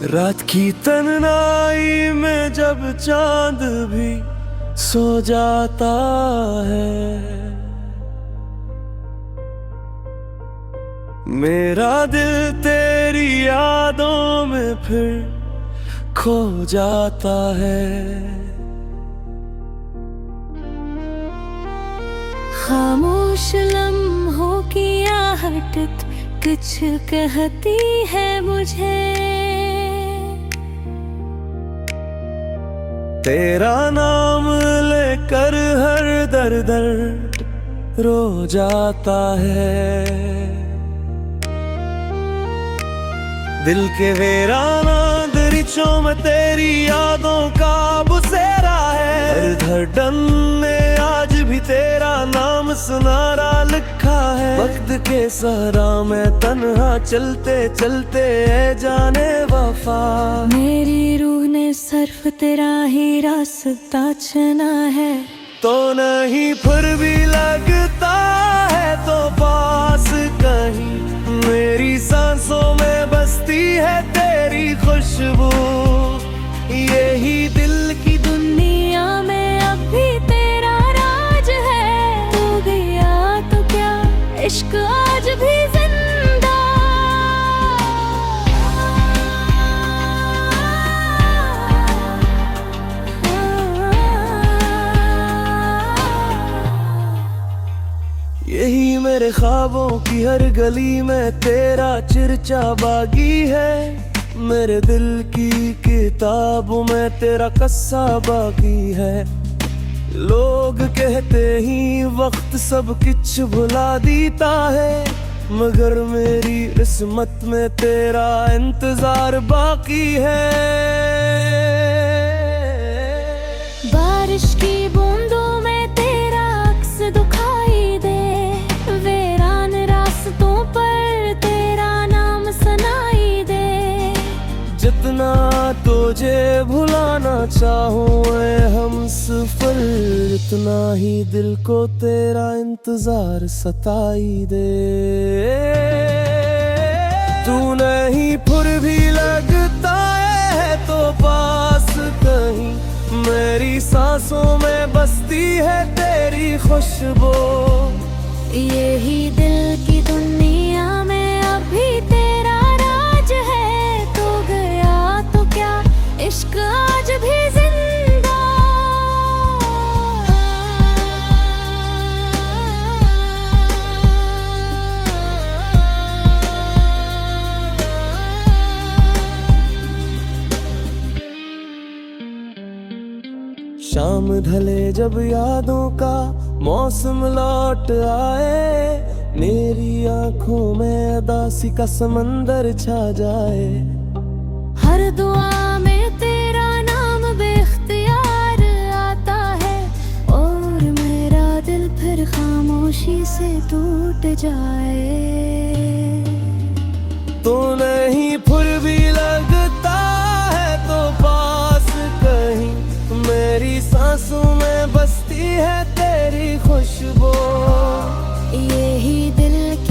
रात की तन्हाई में जब चांद भी सो जाता है, मेरा दिल तेरी यादों में फिर खो जाता है। खामोश लम्हों की आहट कुछ कहती है मुझे, तेरा नाम लेकर हर दर्द रो जाता है। दिल के वीराना दरिचों में तेरी यादों का बसेरा है। हर धड़कन में आज भी तेरा नाम सुनारा लिखा है। वक्त के सहरा में तन्हा चलते चलते है जाने वफा, मेरी रूह ने सिर्फ तेरा ही रास्ता चुना है। तो नहीं फिर भी लगता है तो पास कहीं, मेरी सांसों में बसती है तेरी खुशबू। यही दिल की दुनिया में अब भी तेरा राज है। तू गया तो क्या इश्क आज भी जिंदा। यही मेरे ख्वाबों की हर गली में तेरा चर्चा बागी है। मेरे दिल की किताबों में तेरा कस्सा बाकी है। लोग कहते ही वक्त सब कुछ भुला देता है, मगर मेरी किस्मत में तेरा इंतजार बाकी है। बारिश की बूंदों में तेरा अक्स दिखाई दे, वीरान रास्तों पर तेरा नाम सुनाई दे। जितना तुझे भुलाना चाहूं हम सफर, इतना ही दिल को तेरा इंतजार सताई दे। तू नहीं फिर भी लगता है तो पास कहीं, मेरी सांसों में बसती है तेरी खुशबू। यही दिल की दुनिया में अभी तेरा राज है। तो गया तो क्या इश्क आज भी जिंदा। शाम ढले जब यादों का मौसम लौट आए, मेरी आंखों में उदासी का समंदर छा जाए। हर दुआ में तेरा नाम बेख्तियार आता है, और मेरा दिल फिर खामोशी से टूट जाए। तो नहीं फिर भी लगता है तो पास कहीं, मेरी सांसों में बसती है तेरी खुशबू। यही दिल की